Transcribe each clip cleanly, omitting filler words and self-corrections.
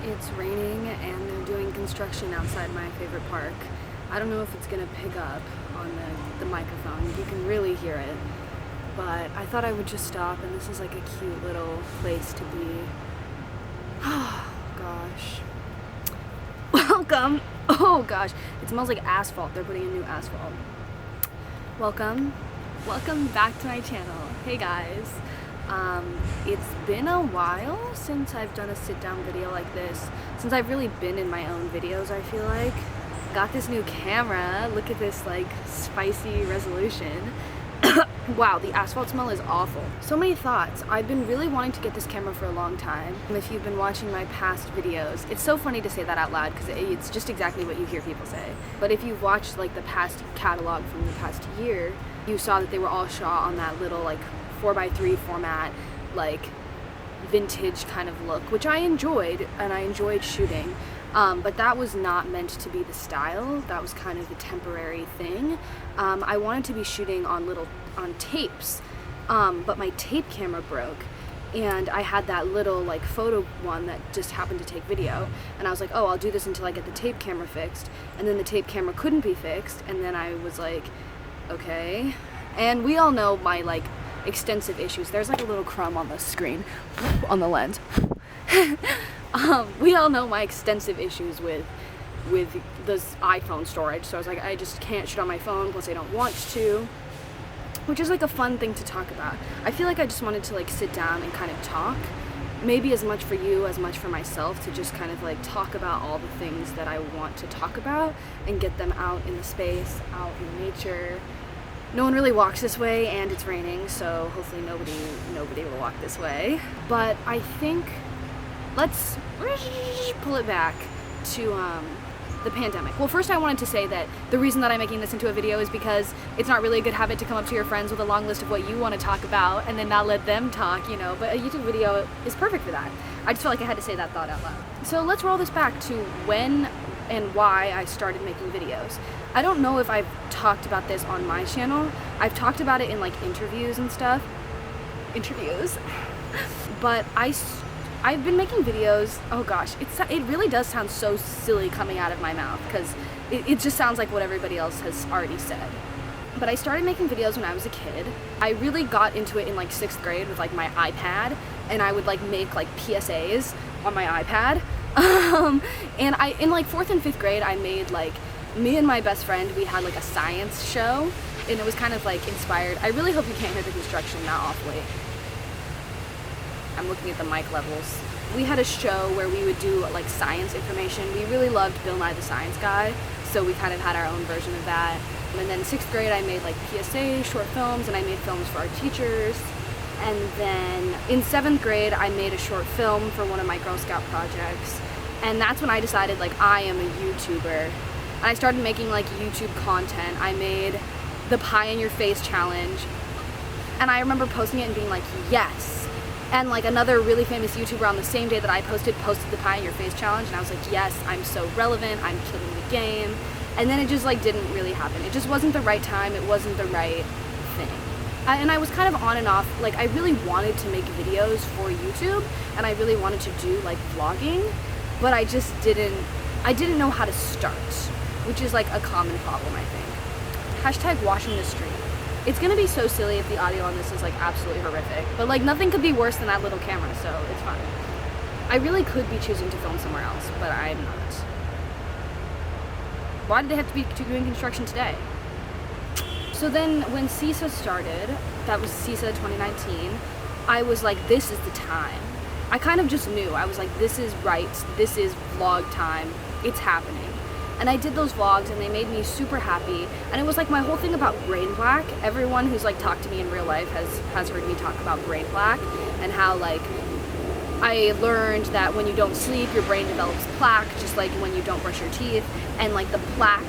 It's raining and they're doing construction outside my favorite park. I don't know if it's gonna pick up on the microphone. You can really hear it. But I thought I would just stop, and this is like a cute little place to be. Oh gosh. Welcome. Oh gosh. It smells like asphalt. They're putting in new asphalt. Welcome. Welcome back to my channel. Hey guys. It's been a while since I've done a sit-down video like this. Since I've really been in my own videos, I feel like. Got this new camera. Look at this like spicy resolution. Wow, the asphalt smell is awful. So many thoughts. I've been really wanting to get this camera for a long time. And if you've been watching my past videos, it's so funny to say that out loud because it's just exactly what you hear people say. But if you've watched like the past catalog from the past year, you saw that they were all shot on that little like 4x3 format, like vintage kind of look, which I enjoyed, and I enjoyed shooting. But that was not meant to be the style. That was kind of a temporary thing. I wanted to be shooting on tapes, but my tape camera broke, and I had that little like photo one that just happened to take video, and I was like, oh, I'll do this until I get the tape camera fixed. And then the tape camera couldn't be fixed, and then I was like, okay. And we all know my like extensive issues. There's like a little crumb on the screen, on the lens. We all know my extensive issues with this iPhone storage, so I was like, I just can't shoot on my phone, plus I don't want to, which is like a fun thing to talk about. I feel like I just wanted to like sit down and kind of talk, maybe as much for you as much for myself, to just kind of like talk about all the things that I want to talk about and get them out in the space, out in nature. No one really walks this way, and it's raining, so hopefully nobody will walk this way. But I think let's pull it back to the pandemic. Well, first I wanted to say that the reason that I'm making this into a video is because it's not really a good habit to come up to your friends with a long list of what you want to talk about and then not let them talk, you know, but a YouTube video is perfect for that. I just felt like I had to say that thought out loud. So let's roll this back to when and why I started making videos. I don't know if I've talked about this on my channel. I've talked about it in like interviews and stuff. But I've been making videos, oh gosh, it really does sound so silly coming out of my mouth because it just sounds like what everybody else has already said. But I started making videos when I was a kid. I really got into it in like 6th grade with like my iPad, and I would like make like PSAs on my iPad. And in like 4th and 5th grade, I made like, me and my best friend, we had like a science show, and it was kind of like inspired. I really hope you can't hear the construction that awfully. I'm looking at the mic levels. We had a show where we would do like science information. We really loved Bill Nye the Science Guy, so we kind of had our own version of that. And then 6th grade I made like PSA short films, and I made films for our teachers. And then in 7th grade I made a short film for one of my Girl Scout projects. And that's when I decided like I am a YouTuber. And I started making like YouTube content. I made the pie in your face challenge, and I remember posting it and being like, yes. And like another really famous YouTuber on the same day that I posted the pie in your face challenge, and I was like, yes, I'm so relevant, I'm killing the game. And then it just like didn't really happen. It just wasn't the right time, it wasn't the right thing. And I was kind of on and off. Like I really wanted to make videos for YouTube, and I really wanted to do like vlogging, but I just didn't know how to start, which is like a common problem, I think. Hashtag washing the street. It's gonna be so silly if the audio on this is like absolutely horrific, but like nothing could be worse than that little camera, so it's fine. I really could be choosing to film somewhere else, but I'm not. Why did they have to be doing construction today? So then when CISA started, that was CISA 2019, I was like, this is the time. I kind of just knew. I was like, this is right, this is vlog time, it's happening. And I did those vlogs, and they made me super happy. And it was like my whole thing about brain black. Everyone who's like talked to me in real life has heard me talk about brain black, and how like I learned that when you don't sleep, your brain develops plaque, just like when you don't brush your teeth. And like the plaque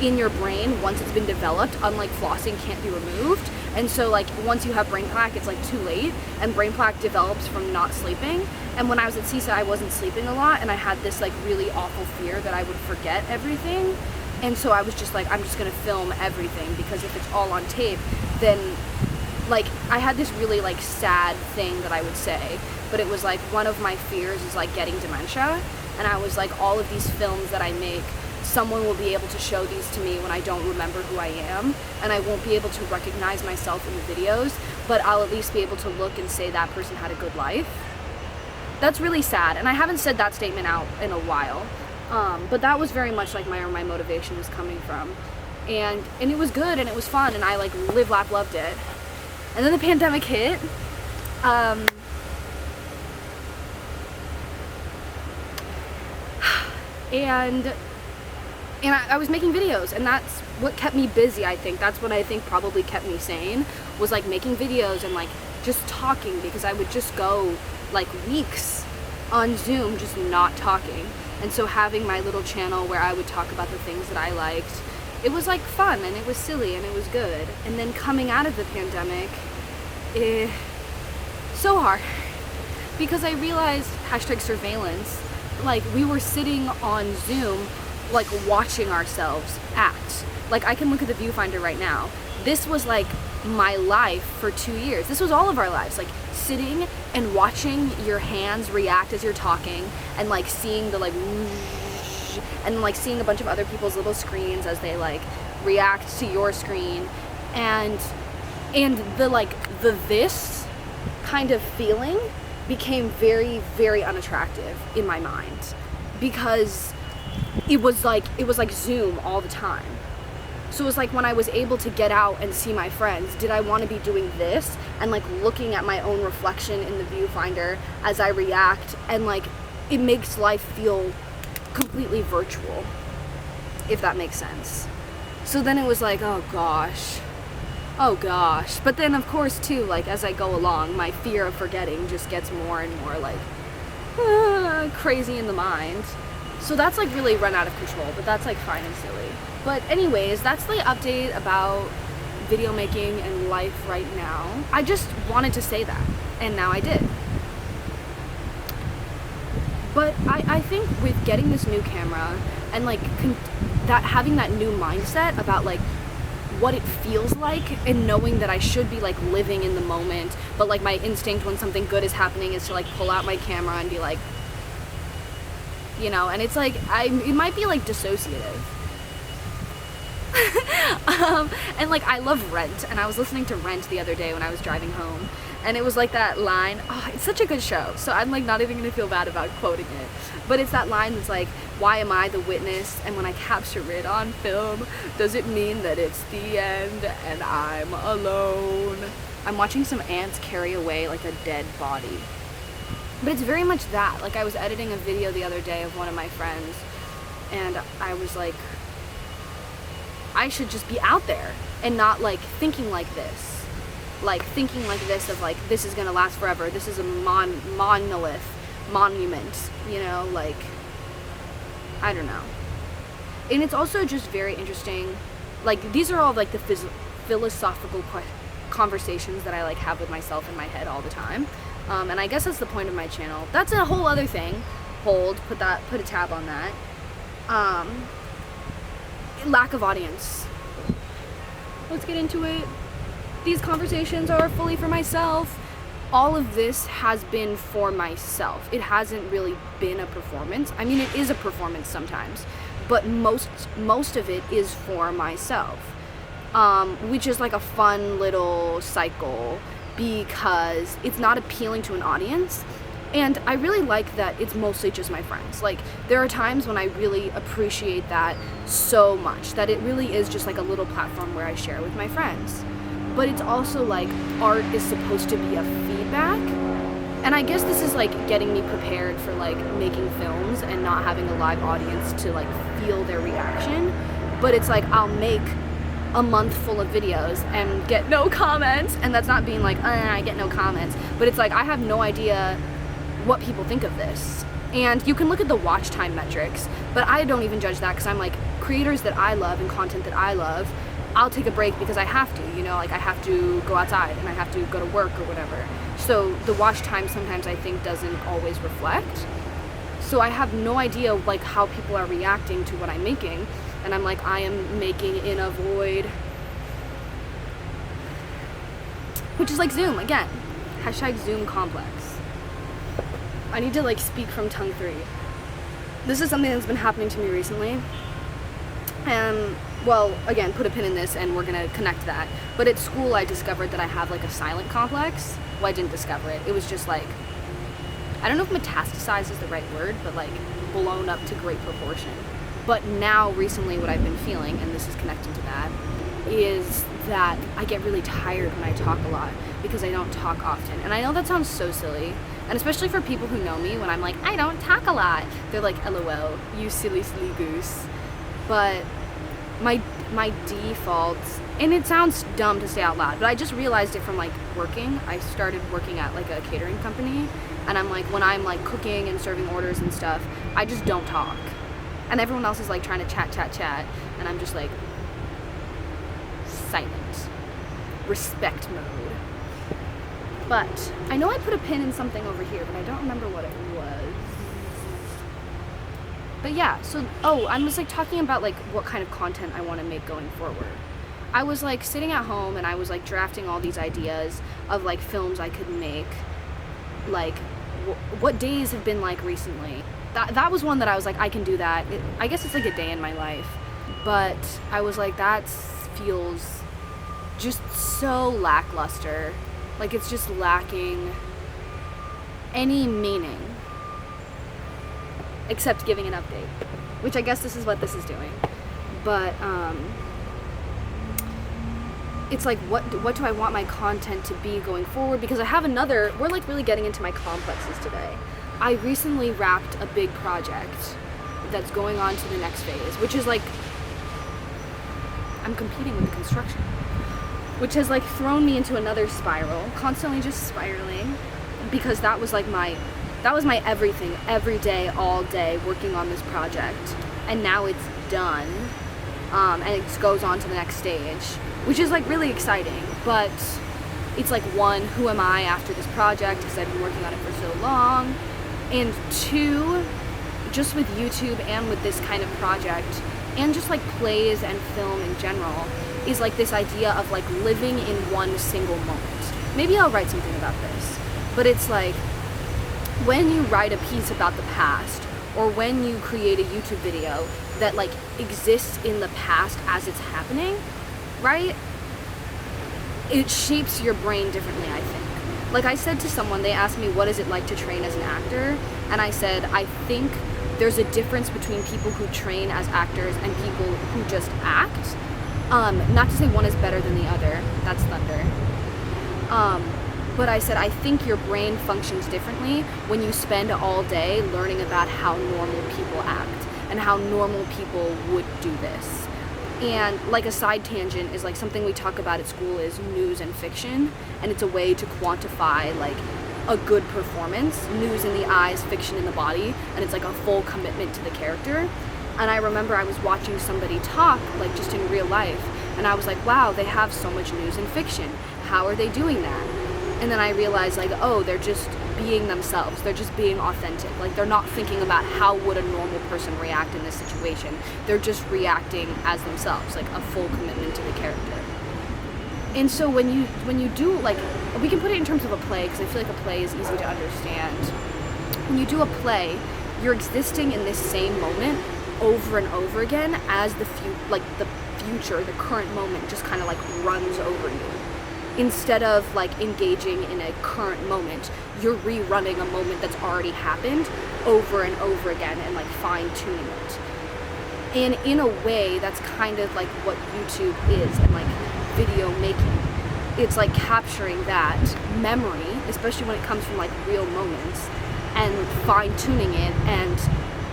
in your brain, once it's been developed, unlike flossing, can't be removed. And so like once you have brain plaque, it's like too late, and brain plaque develops from not sleeping. And when I was at CISA, I wasn't sleeping a lot, and I had this like really awful fear that I would forget everything. And so I was just like, I'm just gonna film everything, because if it's all on tape, then like I had this really like sad thing that I would say but it was like one of my fears is like getting dementia, and I was like, all of these films that I make, someone will be able to show these to me when I don't remember who I am, and I won't be able to recognize myself in the videos, but I'll at least be able to look and say that person had a good life. That's really sad, and I haven't said that statement out in a while, but that was very much like where my motivation was coming from, and it was good, and it was fun, and I like lived, laughed, loved it. And then the pandemic hit, and I was making videos, and that's what kept me busy. I think that's what I think probably kept me sane, was like making videos and like just talking, because I would just go like weeks on Zoom just not talking. And so having my little channel where I would talk about the things that I liked, it was like fun, and it was silly, and it was good. And then coming out of the pandemic, so hard, because I realized #surveillance, like we were sitting on Zoom like watching ourselves act. Like I can look at the viewfinder right now. This was like my life for 2 years. This was all of our lives, like sitting and watching your hands react as you're talking, and like seeing the like whoosh, and like seeing a bunch of other people's little screens as they like react to your screen, and the like this kind of feeling became very, very unattractive in my mind, because it was like Zoom all the time. So it was like when I was able to get out and see my friends, did I want to be doing this and like looking at my own reflection in the viewfinder as I react, and like it makes life feel completely virtual, if that makes sense. So then it was like, oh gosh. But then of course too, like as I go along, my fear of forgetting just gets more and more like crazy in the mind. So that's like really run out of control, but that's like fine and silly. But anyways, that's the update about video making and life right now. I just wanted to say that, and now I did. But I think with getting this new camera and like that having that new mindset about like what it feels like, and knowing that I should be like living in the moment, but like my instinct when something good is happening is to like pull out my camera and be like, you know, and it's like it might be like dissociative. And like I love Rent, and I was listening to Rent the other day when I was driving home, and it was like that line, oh, it's such a good show, so I'm like not even gonna feel bad about quoting it, but it's that line that's like, why am I the witness, and when I capture it on film, does it mean that it's the end and I'm alone? I'm watching some ants carry away like a dead body. But it's very much that. Like I was editing a video the other day of one of my friends, and I was like, I should just be out there and not like thinking like this. Like thinking like this of like, this is gonna last forever. This is a monument, you know, like, I don't know. And it's also just very interesting. Like these are all like the philosophical conversations that I like have with myself in my head all the time. And I guess that's the point of my channel. That's a whole other thing. Put a tab on that. Lack of audience. Let's get into it. These conversations are fully for myself. All of this has been for myself. It hasn't really been a performance. I mean, it is a performance sometimes, but most of it is for myself, which is like a fun little cycle, because it's not appealing to an audience. And I really like that it's mostly just my friends. Like there are times when I really appreciate that so much, that it really is just like a little platform where I share with my friends. But it's also like art is supposed to be a feedback. And I guess this is like getting me prepared for like making films and not having a live audience to like feel their reaction. But it's like I'll make a month full of videos and get no comments, and that's not being like, I get no comments, but it's like I have no idea what people think of this. And you can look at the watch time metrics, but I don't even judge that, because I'm like, creators that I love and content that I love, I'll take a break because I have to, you know, like I have to go outside and I have to go to work or whatever. So the watch time sometimes I think doesn't always reflect. So I have no idea like how people are reacting to what I'm making, and I'm like, I am making in a void. Which is like Zoom, again. #Zoom complex. I need to like speak from tongue 3. This is something that's been happening to me recently. And well, again, put a pin in this and we're gonna connect that. But at school I discovered that I have like a silent complex. Well, I didn't discover it. It was just like, I don't know if metastasize is the right word, but like blown up to great proportion. But now recently what I've been feeling, and this is connecting to that, is that I get really tired when I talk a lot because I don't talk often. And I know that sounds so silly, and especially for people who know me, when I'm like, I don't talk a lot, they're like, LOL, you silly goose. But my default, and it sounds dumb to say out loud, but I just realized it from like working. I started working at like a catering company, and I'm like, when I'm like cooking and serving orders and stuff, I just don't talk. And everyone else is like trying to chat, and I'm just like silent, respect mode. But I know I put a pin in something over here, but I don't remember what it was. But yeah, so, I was like talking about like what kind of content I want to make going forward. I was like sitting at home and I was like drafting all these ideas of like films I could make, like what days have been like recently. That was one that I was like, I can do that. I guess it's like a day in my life, but I was like, that feels just so lackluster. Like it's just lacking any meaning except giving an update, which I guess this is what this is doing. But it's like, what do I want my content to be going forward? Because I have another, we're like really getting into my complexes today. I recently wrapped a big project that's going on to the next phase, which is like, I'm competing with the construction, which has like thrown me into another spiral, constantly just spiraling, because that was my everything, every day, all day, working on this project. And now it's done, and it goes on to the next stage, which is like really exciting. But it's like, one, who am I after this project, because I've been working on it for so long? And two, just with YouTube and with this kind of project, and just like plays and film in general, is like this idea of like living in one single moment. Maybe I'll write something about this, but it's like, when you write a piece about the past, or when you create a YouTube video that like exists in the past as it's happening, right? It shapes your brain differently, I think. Like I said to someone, they asked me, what is it like to train as an actor? And I said, I think there's a difference between people who train as actors and people who just act. Not to say one is better than the other, that's thunder. But I said, I think your brain functions differently when you spend all day learning about how normal people act and how normal people would do this. And like a side tangent is like something we talk about at school is news and fiction, and it's a way to quantify like a good performance, news in the eyes, fiction in the body, and it's like a full commitment to the character. And I remember I was watching somebody talk like just in real life, and I was like, wow, they have so much news and fiction. How are they doing that? And then I realized like, oh, they're just being themselves. They're just being authentic. Like they're not thinking about how would a normal person react in this situation. They're just reacting as themselves, like a full commitment to the character. And so when you do, like, we can put it in terms of a play, because I feel like a play is easy to understand. When you do a play, you're existing in this same moment over and over again as the future, the current moment just kind of like runs over you. Instead of like engaging in a current moment, you're rerunning a moment that's already happened over and over again and like fine-tuning it. And in a way, that's kind of like what YouTube is, and like video making. It's like capturing that memory, especially when it comes from like real moments, and fine-tuning it and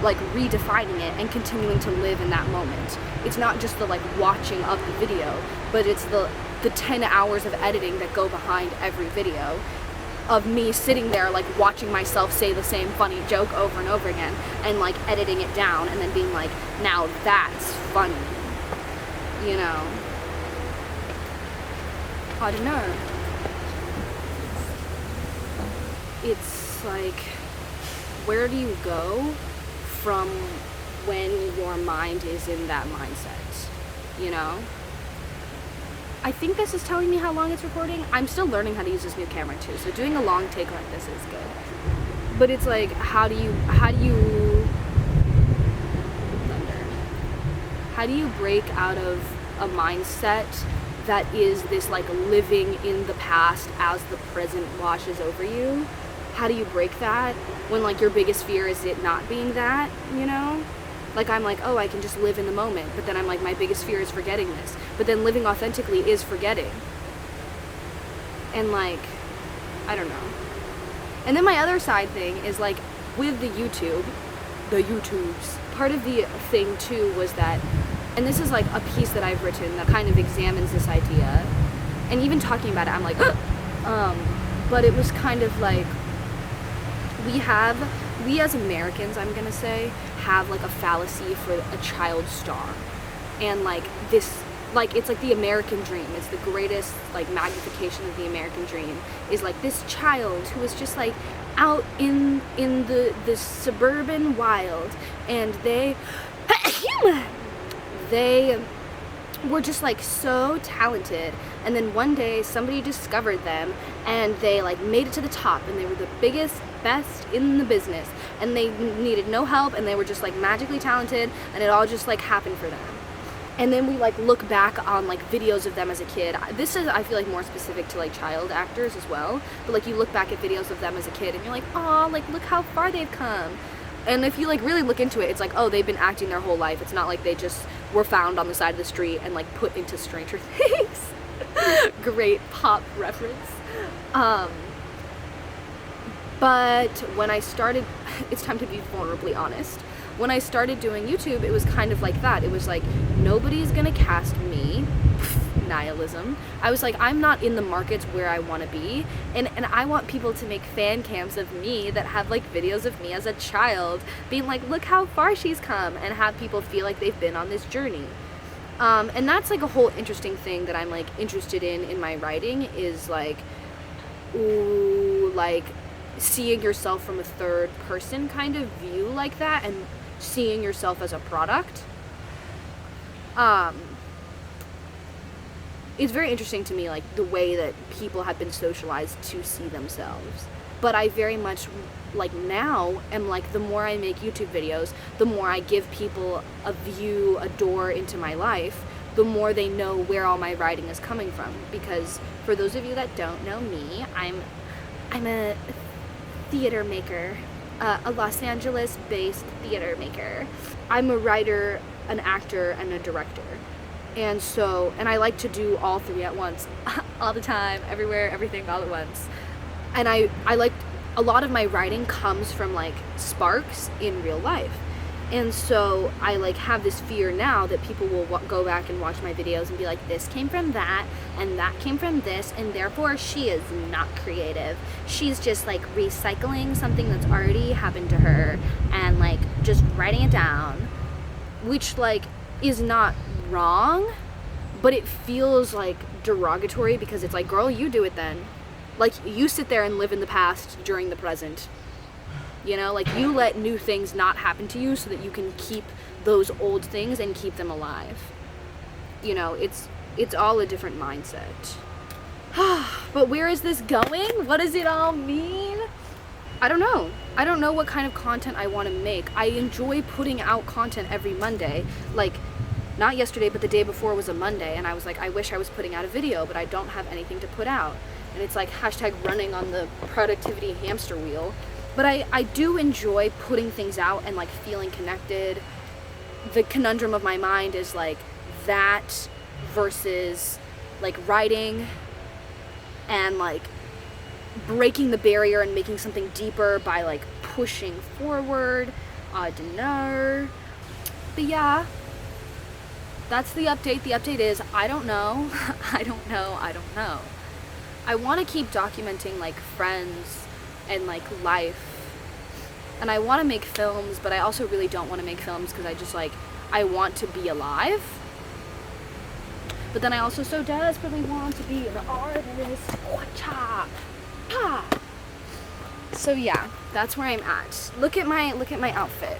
like redefining it and continuing to live in that moment. It's not just the like watching of the video, but it's the 10 hours of editing that go behind every video of me sitting there like watching myself say the same funny joke over and over again and like editing it down and then being like, now that's funny, you know? I don't know. It's like, where do you go from when your mind is in that mindset, you know? I think this is telling me how long it's recording. I'm still learning how to use this new camera too, so doing a long take like this is good. But it's like, how do you break out of a mindset that is this like living in the past as the present washes over you? How do you break that when like your biggest fear is it not being that, you know? Like I'm like, oh, I can just live in the moment, but then I'm like, my biggest fear is forgetting this. But then living authentically is forgetting. And like, I don't know. And then my other side thing is like with the YouTubes, part of the thing too was that, and this is like a piece that I've written that kind of examines this idea, and even talking about it, I'm like, but it was kind of like, we as Americans, I'm gonna say, have like a fallacy for a child star. And like this, like it's like the American dream. It's the greatest like magnification of the American dream is like this child who is just like out in the suburban wild, and they were just like so talented, and then one day somebody discovered them and they like made it to the top, and they were the biggest, best in the business, and they needed no help, and they were just like magically talented, and it all just like happened for them. And then we like look back on like videos of them as a kid. This is, I feel like, more specific to like child actors as well, but like you look back at videos of them as a kid and you're like, oh, like look how far they've come. And if you like really look into it, it's like, oh, they've been acting their whole life. It's not like they just were found on the side of the street and like put into Stranger Things. Great pop reference. But when I started, it's time to be vulnerably honest. When I started doing YouTube, it was kind of like that. It was like, nobody's gonna cast me. Nihilism. I was like, I'm not in the markets where I want to be, and I want people to make fan cams of me that have like videos of me as a child being like, look how far she's come, and have people feel like they've been on this journey. And that's like a whole interesting thing that I'm like interested in my writing, is like, ooh, like seeing yourself from a third person kind of view like that, and seeing yourself as a product. It's very interesting to me, like the way that people have been socialized to see themselves. But I very much, like now, am like, the more I make YouTube videos, the more I give people a view, a door into my life, the more they know where all my writing is coming from. Because for those of you that don't know me, I'm a theater maker, a Los Angeles-based theater maker. I'm a writer, an actor, and a director. And so, and I like to do all three at once, all the time, everywhere, everything, all at once. And I like, a lot of my writing comes from like sparks in real life. And so I like have this fear now that people will go back and watch my videos and be like, this came from that, and that came from this, and therefore she is not creative. She's just like recycling something that's already happened to her and like just writing it down, which like is not wrong, but it feels like derogatory, because it's like, girl, you do it then. Like, you sit there and live in the past during the present. You know, like, you let new things not happen to you so that you can keep those old things and keep them alive. You know, it's all a different mindset. But where is this going? What does it all mean? I don't know. I don't know what kind of content I want to make. I enjoy putting out content every Monday. Like, not yesterday, but the day before was a Monday, and I was like, I wish I was putting out a video, but I don't have anything to put out. And it's like hashtag running on the productivity hamster wheel. But I do enjoy putting things out and like feeling connected. The conundrum of my mind is like that versus like writing and like breaking the barrier and making something deeper by like pushing forward. I don't know. But yeah, that's the update. The update is, I don't know. I don't know. I want to keep documenting like friends and like life. And I want to make films, but I also really don't want to make films because I just like, I want to be alive. But then I also so desperately want to be an artist. So yeah, that's where I'm at. Look at my outfit.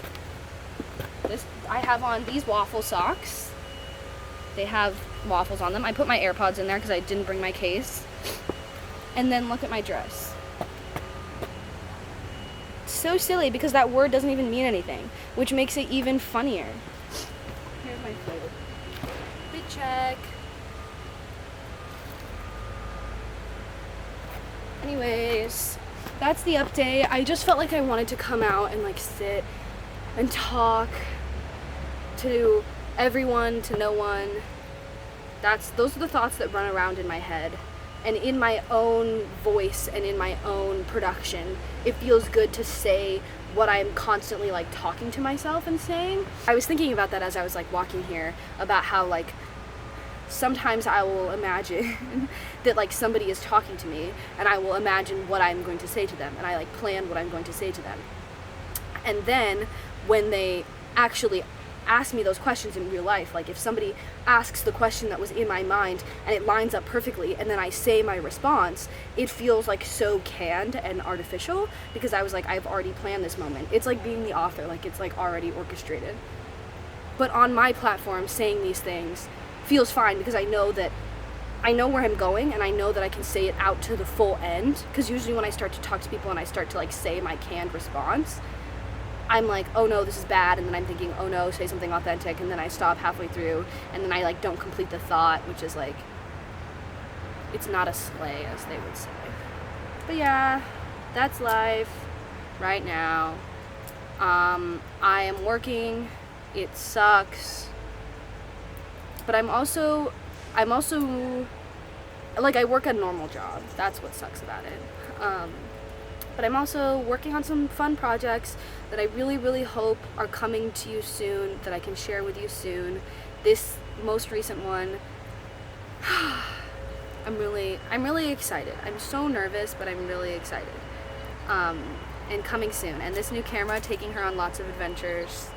I have on these waffle socks. They have waffles on them. I put my AirPods in there because I didn't bring my case. And then look at my dress. so silly because that word doesn't even mean anything, which makes it even funnier. Here's my food. Big check. Anyways, that's the update. I just felt like I wanted to come out and like sit and talk to everyone, to no one. Those are the thoughts that run around in my head. And in my own voice and in my own production, it feels good to say what I'm constantly like talking to myself and saying. I was thinking about that as I was like walking here, about how like sometimes I will imagine that like somebody is talking to me, and I will imagine what I'm going to say to them, and I like plan what I'm going to say to them. And then when they actually ask me those questions in real life, like if somebody asks the question that was in my mind and it lines up perfectly and then I say my response, it feels like so canned and artificial because I was like, I've already planned this moment. It's like being the author, like it's like already orchestrated. But on my platform, saying these things feels fine because I know where I'm going, and I know that I can say it out to the full end. Because usually when I start to talk to people and I start to like say my canned response, I'm like, oh no, this is bad, and then I'm thinking, oh no, say something authentic, and then I stop halfway through, and then I like don't complete the thought, which is like, it's not a sleigh, as they would say. But yeah, that's life right now. I am working, it sucks, but I'm also, like, I work a normal job, that's what sucks about it. But I'm also working on some fun projects that I really, really hope are coming to you soon, that I can share with you soon. This most recent one, I'm really excited. I'm so nervous, but I'm really excited. And coming soon. And this new camera, taking her on lots of adventures.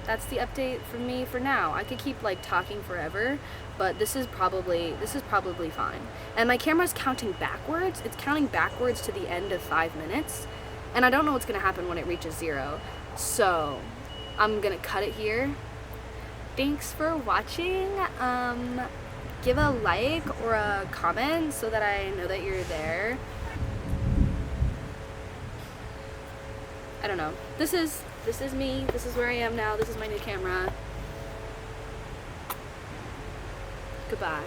That's the update from me for now. I could keep like talking forever, but this is probably fine. And my camera's counting backwards. It's counting backwards to the end of 5 minutes, and I don't know what's gonna happen when it reaches 0. So I'm gonna cut it here. Thanks for watching. Give a like or a comment so that I know that you're there. I don't know. This is me. This is where I am now. This is my new camera. Goodbye.